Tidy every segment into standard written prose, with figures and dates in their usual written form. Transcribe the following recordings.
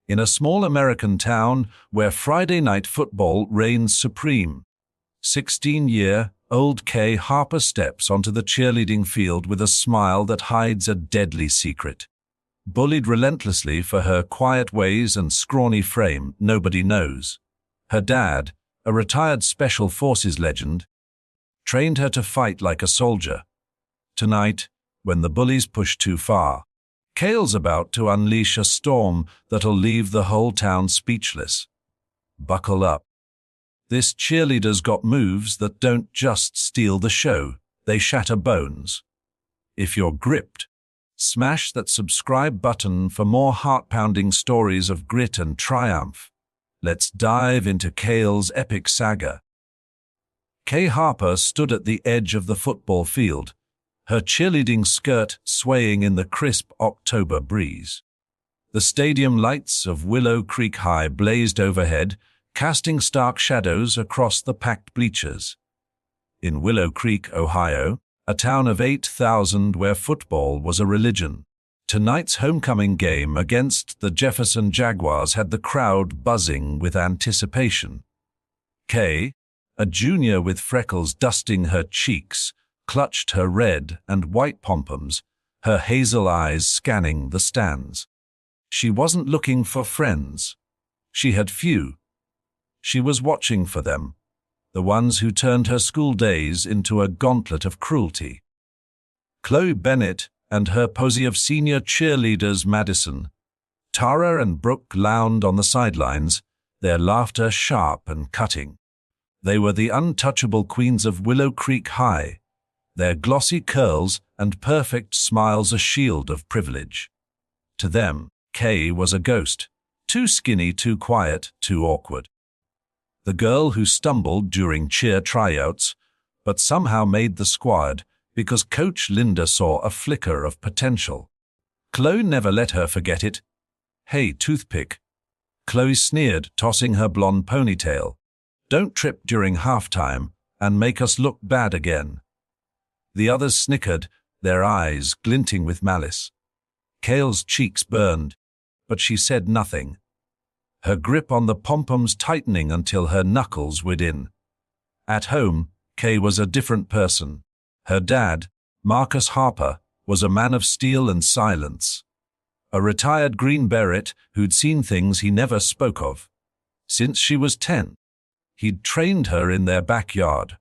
in a small American town where Friday night football reigns supreme. 16-year-old Kaye Harper steps onto the cheerleading field with a smile that hides a deadly secret. Bullied relentlessly for her quiet ways and scrawny frame, nobody knows. Her dad, a retired Special Forces legend, trained her to fight like a soldier. Tonight, when the bullies push too far, Kaye's about to unleash a storm that'll leave the whole town speechless. Buckle up. This cheerleader's got moves that don't just steal the show, they shatter bones. If you're gripped, smash that subscribe button for more heart-pounding stories of grit and triumph. Let's dive into Kaye's epic saga. Kaye Harper stood at the edge of the football field, her cheerleading skirt swaying in the crisp October breeze. The stadium lights of Willow Creek High blazed overhead, casting stark shadows across the packed bleachers. In Willow Creek, Ohio, a town of 8,000 where football was a religion, tonight's homecoming game against the Jefferson Jaguars had the crowd buzzing with anticipation. Kaye, a junior with freckles dusting her cheeks, clutched her red and white pom-poms, her hazel eyes scanning the stands. She wasn't looking for friends. She had few. She was watching for them, the ones who turned her school days into a gauntlet of cruelty. Chloe Bennett and her posy of senior cheerleaders Madison, Tara and Brooke lounged on the sidelines, their laughter sharp and cutting. They were the untouchable queens of Willow Creek High, their glossy curls and perfect smiles a shield of privilege. To them, Kaye was a ghost, too skinny, too quiet, too awkward. The girl who stumbled during cheer tryouts, but somehow made the squad because Coach Linda saw a flicker of potential. Chloe never let her forget it. "Hey, toothpick," Chloe sneered, tossing her blonde ponytail. "Don't trip during halftime and make us look bad again." The others snickered, their eyes glinting with malice. Kaye's cheeks burned, but she said nothing, her grip on the pom-poms tightening until her knuckles were in. At home, Kaye was a different person. Her dad, Marcus Harper, was a man of steel and silence. A retired Green Beret who'd seen things he never spoke of. Since she was 10, he'd trained her in their backyard.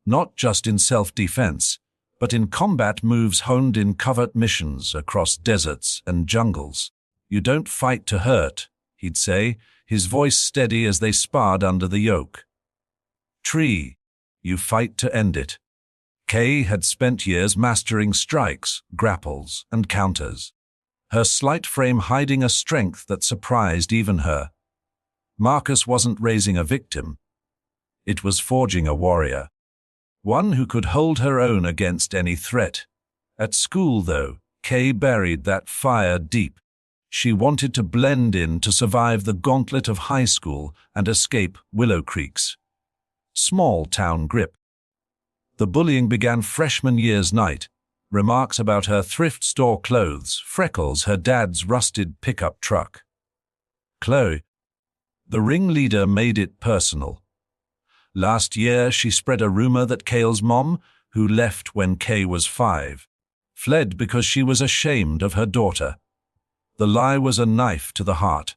Not just in self-defense, but in combat moves honed in covert missions across deserts and jungles. "You don't fight to hurt," he'd say, his voice steady as they sparred under the yoke. "Tree, you fight to end it." Kaye had spent years mastering strikes, grapples, and counters, her slight frame hiding a strength that surprised even her. Marcus wasn't raising a victim. It was forging a warrior. One who could hold her own against any threat. At school, though, Kaye buried that fire deep. She wanted to blend in to survive the gauntlet of high school and escape Willow Creek's small-town grip. The bullying began freshman year's night. Remarks about her thrift store clothes, freckles, her dad's rusted pickup truck. Chloe, the ringleader, made it personal. Last year, she spread a rumor that Kaye's mom, who left when Kaye was 5, fled because she was ashamed of her daughter. The lie was a knife to the heart.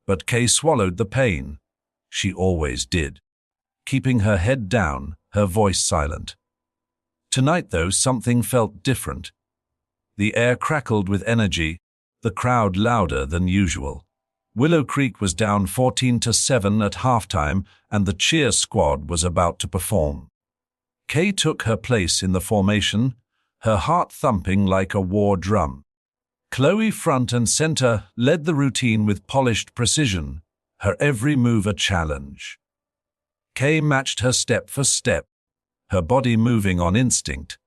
But Kaye swallowed the pain. She always did, keeping her head down, her voice silent. Tonight, though, something felt different. The air crackled with energy, the crowd louder than usual. Willow Creek was down 14-7 at halftime, and the cheer squad was about to perform. Kaye took her place in the formation, her heart thumping like a war drum. Chloe, front and center, led the routine with polished precision, her every move a challenge. Kaye matched her step for step, her body moving on instinct.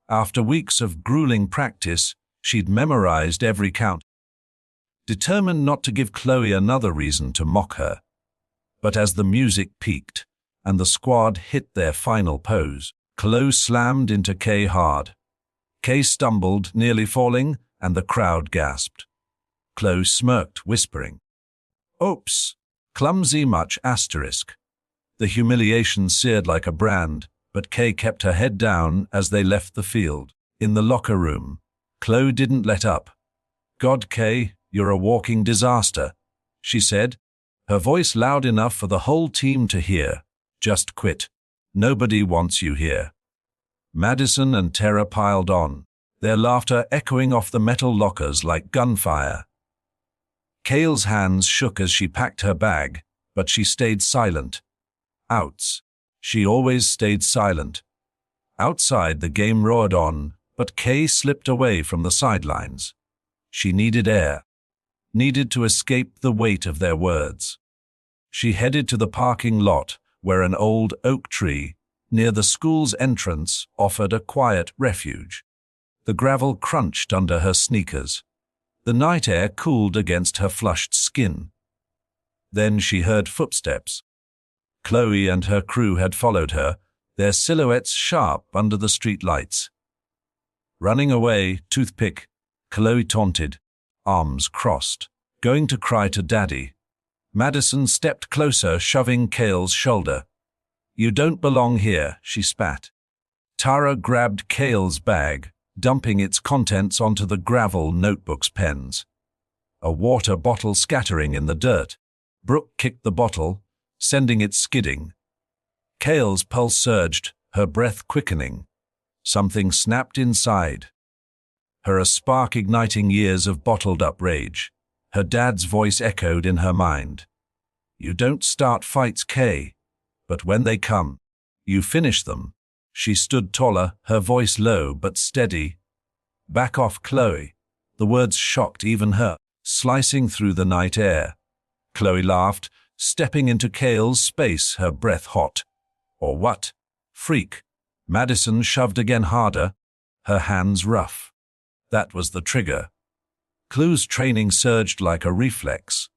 After weeks of grueling practice, she'd memorized every count, determined not to give Chloe another reason to mock her. But as the music peaked and the squad hit their final pose, Chloe slammed into Kaye hard. Kaye stumbled, nearly falling, and the crowd gasped. Chloe smirked, whispering, "Oops, clumsy much asterisk." The humiliation seared like a brand, but Kaye kept her head down as they left the field. In the locker room, Chloe didn't let up. "God, Kaye, you're a walking disaster," she said, her voice loud enough for the whole team to hear. "Just quit. Nobody wants you here." Madison and Tara piled on, their laughter echoing off the metal lockers like gunfire. Kaye's hands shook as she packed her bag, but she stayed silent. Outs. She always stayed silent. Outside, the game roared on, but Kaye slipped away from the sidelines. She needed air, needed to escape the weight of their words. She headed to the parking lot, where an old oak tree, near the school's entrance, offered a quiet refuge. The gravel crunched under her sneakers. The night air cooled against her flushed skin. Then she heard footsteps. Chloe and her crew had followed her, their silhouettes sharp under the street lights. Running away, toothpick, Chloe taunted, arms crossed, going to cry to Daddy. Madison stepped closer, shoving Kaye's shoulder. "You don't belong here," she spat. Tara grabbed Kaye's bag, dumping its contents onto the gravel, notebooks, pens. A water bottle scattering in the dirt. Brooke kicked the bottle, sending it skidding. Kaye's pulse surged, her breath quickening. Something snapped inside her, a spark igniting years of bottled-up rage. Her dad's voice echoed in her mind. "You don't start fights, Kaye, but when they come, you finish them." She stood taller, her voice low but steady. "Back off, Chloe." The words shocked even her, slicing through the night air. Chloe laughed, stepping into Kaye's space, her breath hot. "Or what? Freak." Madison shoved again, harder, her hands rough. That was the trigger. Chloe's training surged like a reflex,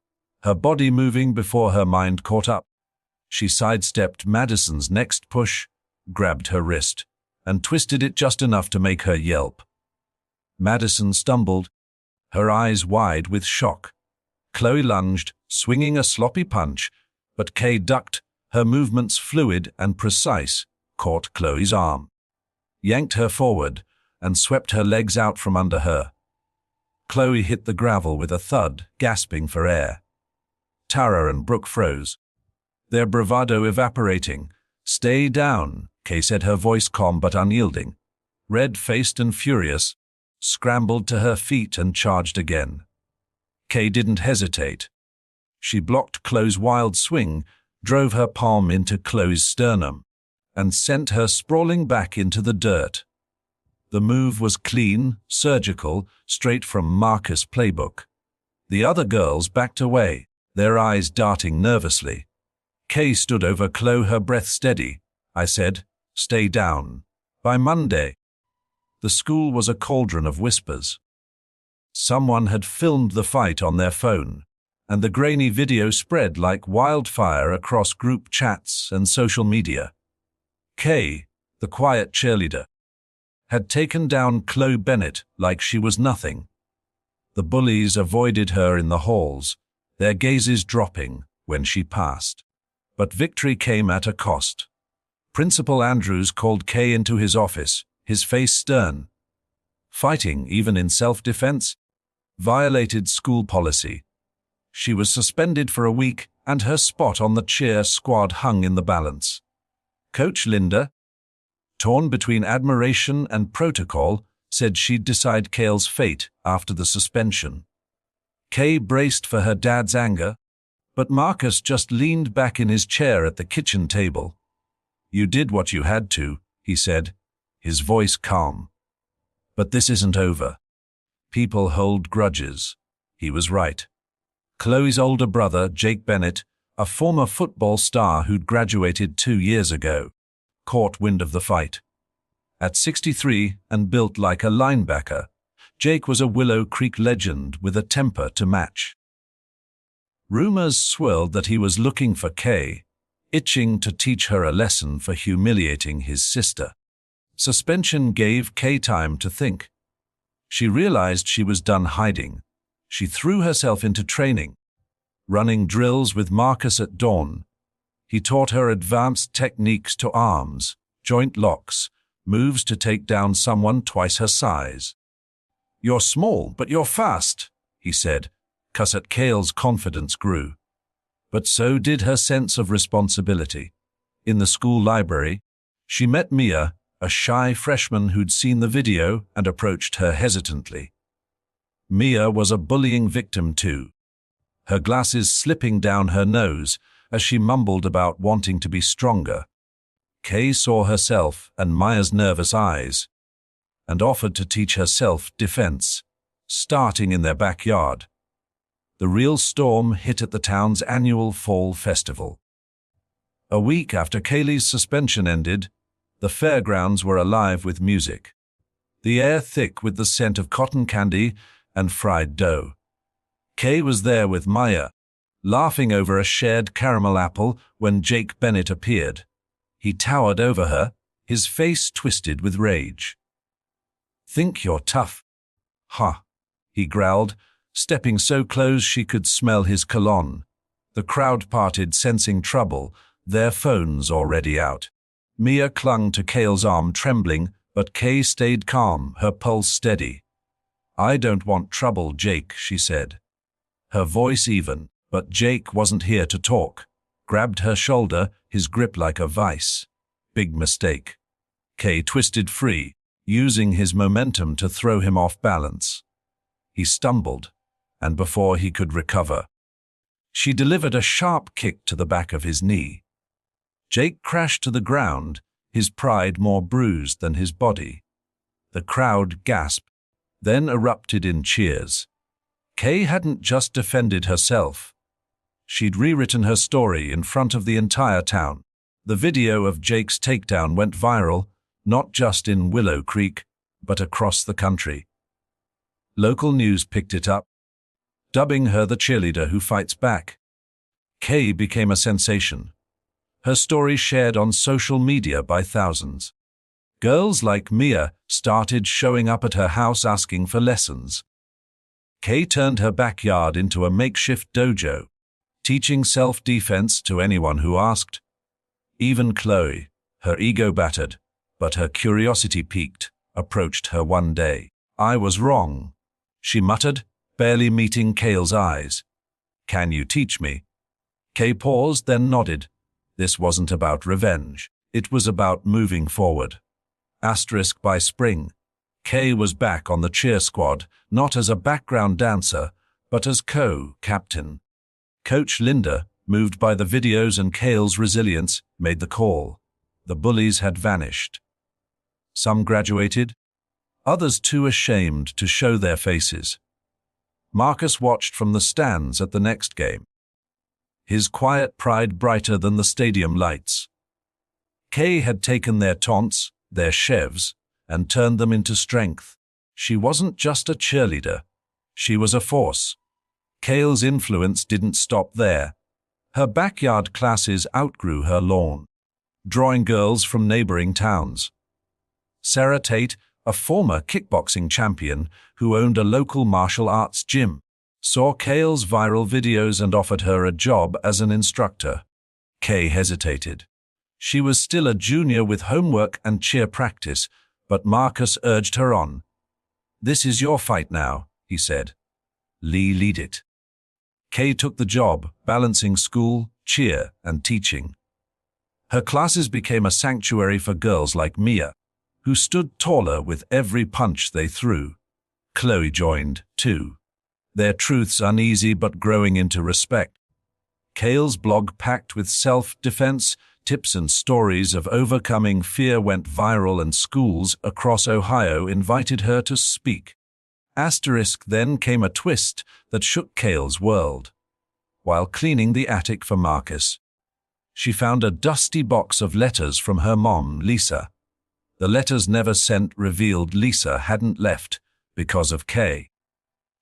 her body moving before her mind caught up. She sidestepped Madison's next push, grabbed her wrist, and twisted it just enough to make her yelp. Madison stumbled, her eyes wide with shock. Chloe lunged, swinging a sloppy punch, but Kaye ducked, her movements fluid and precise, caught Chloe's arm, yanked her forward, and swept her legs out from under her. Chloe hit the gravel with a thud, gasping for air. Tara and Brooke froze, their bravado evaporating. "Stay down," Kaye said, her voice calm but unyielding. Red-faced and furious, scrambled to her feet and charged again. Kaye didn't hesitate. She blocked Chloe's wild swing, drove her palm into Chloe's sternum, and sent her sprawling back into the dirt. The move was clean, surgical, straight from Marcus' playbook. The other girls backed away, their eyes darting nervously. Kaye stood over Chloe, her breath steady. "I said, stay down. By Monday." The school was a cauldron of whispers. Someone had filmed the fight on their phone, and the grainy video spread like wildfire across group chats and social media. Kaye, the quiet cheerleader, had taken down Chloe Bennett like she was nothing. The bullies avoided her in the halls, their gazes dropping when she passed. But victory came at a cost. Principal Andrews called Kaye into his office, his face stern. Fighting, even in self-defense, violated school policy. She was suspended for a week, and her spot on the cheer squad hung in the balance. Coach Linda, torn between admiration and protocol, said she'd decide Kaye's fate after the suspension. Kaye braced for her dad's anger, but Marcus just leaned back in his chair at the kitchen table. "You did what you had to," he said, his voice calm. "But this isn't over. People hold grudges." He was right. Chloe's older brother, Jake Bennett, a former football star who'd graduated 2 years ago, caught wind of the fight. At 63 and built like a linebacker, Jake was a Willow Creek legend with a temper to match. Rumors swirled that he was looking for Kaye, itching to teach her a lesson for humiliating his sister. Suspension gave Kaye time to think. She realized she was done hiding. She threw herself into training, running drills with Marcus at dawn. He taught her advanced techniques to arms, joint locks, moves to take down someone twice her size. "You're small, but you're fast," he said, 'cause at Kaye's confidence grew. But so did her sense of responsibility. In the school library, she met Mia, a shy freshman who'd seen the video and approached her hesitantly. Mia was a bullying victim too, her glasses slipping down her nose as she mumbled about wanting to be stronger. Kaye saw herself and Mia's nervous eyes and offered to teach her self-defense, starting in their backyard. The real storm hit at the town's annual fall festival. A week after Kaylee's suspension ended, the fairgrounds were alive with music, the air thick with the scent of cotton candy and fried dough. Kaye was there with Mia, laughing over a shared caramel apple when Jake Bennett appeared. He towered over her, his face twisted with rage. "Think you're tough? Ha," he growled, stepping so close she could smell his cologne. The crowd parted, sensing trouble, their phones already out. Mia clung to Kaye's arm, trembling, but Kaye stayed calm, her pulse steady. "I don't want trouble, Jake," she said. Her voice even, but Jake wasn't here to talk. Grabbed her shoulder, his grip like a vice. Big mistake. Kaye twisted free, using his momentum to throw him off balance. He stumbled, and before he could recover, she delivered a sharp kick to the back of his knee. Jake crashed to the ground, his pride more bruised than his body. The crowd gasped, then erupted in cheers. Kaye hadn't just defended herself. She'd rewritten her story in front of the entire town. The video of Jake's takedown went viral, not just in Willow Creek, but across the country. Local news picked it up, dubbing her the cheerleader who fights back. Kaye became a sensation, her story shared on social media by thousands. Girls like Mia started showing up at her house asking for lessons. Kaye turned her backyard into a makeshift dojo, teaching self-defense to anyone who asked. Even Chloe, her ego battered, but her curiosity piqued, approached her one day. "I was wrong," she muttered, barely meeting Kaye's eyes. "Can you teach me?" Kaye paused, then nodded. This wasn't about revenge. It was about moving forward. By spring, Kaye was back on the cheer squad, not as a background dancer, but as co-captain. Coach Linda, moved by the videos and Kaye's resilience, made the call. The bullies had vanished. Some graduated, others too ashamed to show their faces. Marcus watched from the stands at the next game, his quiet pride brighter than the stadium lights. Kaye had taken their taunts, their chevs, and turned them into strength. She wasn't just a cheerleader. She was a force. Kaye's influence didn't stop there. Her backyard classes outgrew her lawn, drawing girls from neighboring towns. Sarah Tate, a former kickboxing champion who owned a local martial arts gym, saw Kaye's viral videos and offered her a job as an instructor. Kaye hesitated. She was still a junior with homework and cheer practice, but Marcus urged her on. "This is your fight now," he said. Lead it." Kaye took the job, balancing school, cheer, and teaching. Her classes became a sanctuary for girls like Mia, who stood taller with every punch they threw. Chloe joined, too, their truths uneasy but growing into respect. Kaye's blog, packed with self-defense, tips and stories of overcoming fear, went viral, and schools across Ohio invited her to speak. Then came a twist that shook Kaye's world. While cleaning the attic for Marcus, she found a dusty box of letters from her mom, Lisa. The letters never sent revealed Lisa hadn't left because of Kaye.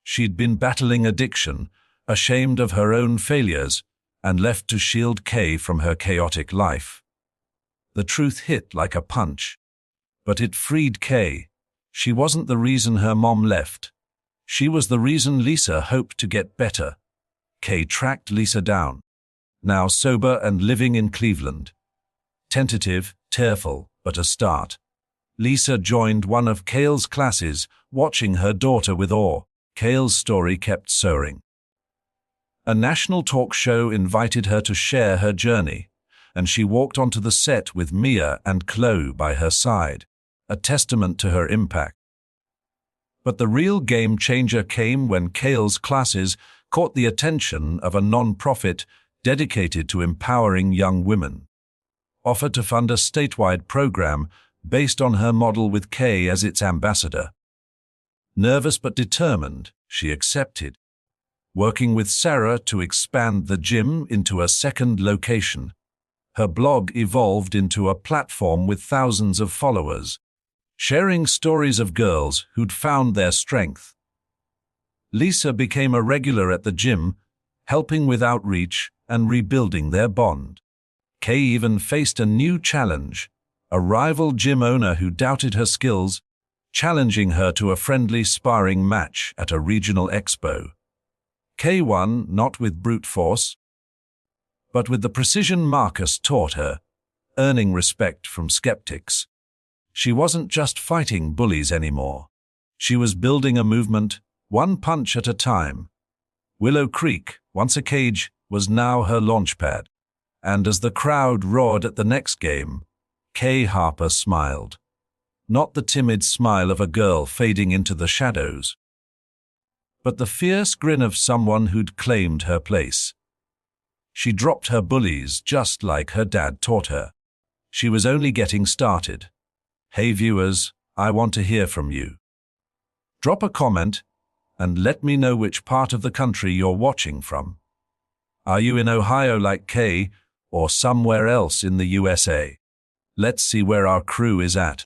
She'd been battling addiction, ashamed of her own failures, and left to shield Kaye from her chaotic life. The truth hit like a punch, but it freed Kaye. She wasn't the reason her mom left. She was the reason Lisa hoped to get better. Kaye tracked Lisa down, now sober and living in Cleveland. Tentative, tearful, but a start. Lisa joined one of Kaye's classes, watching her daughter with awe. Kaye's story kept soaring. A national talk show invited her to share her journey, and she walked onto the set with Mia and Chloe by her side, a testament to her impact. But the real game changer came when Kaye's classes caught the attention of a non-profit dedicated to empowering young women, offered to fund a statewide program based on her model with Kaye as its ambassador. Nervous but determined, she accepted, working with Sarah to expand the gym into a second location. Her blog evolved into a platform with thousands of followers, sharing stories of girls who'd found their strength. Lisa became a regular at the gym, helping with outreach and rebuilding their bond. Kaye even faced a new challenge, a rival gym owner who doubted her skills, challenging her to a friendly sparring match at a regional expo. Kaye won not with brute force, but with the precision Marcus taught her, earning respect from skeptics. She wasn't just fighting bullies anymore. She was building a movement, one punch at a time. Willow Creek, once a cage, was now her launchpad. And as the crowd roared at the next game, Kaye Harper smiled. Not the timid smile of a girl fading into the shadows, but the fierce grin of someone who'd claimed her place. She dropped her bullies just like her dad taught her. She was only getting started. Hey viewers, I want to hear from you. Drop a comment and let me know which part of the country you're watching from. Are you in Ohio like Kaye or somewhere else in the USA? Let's see where our crew is at.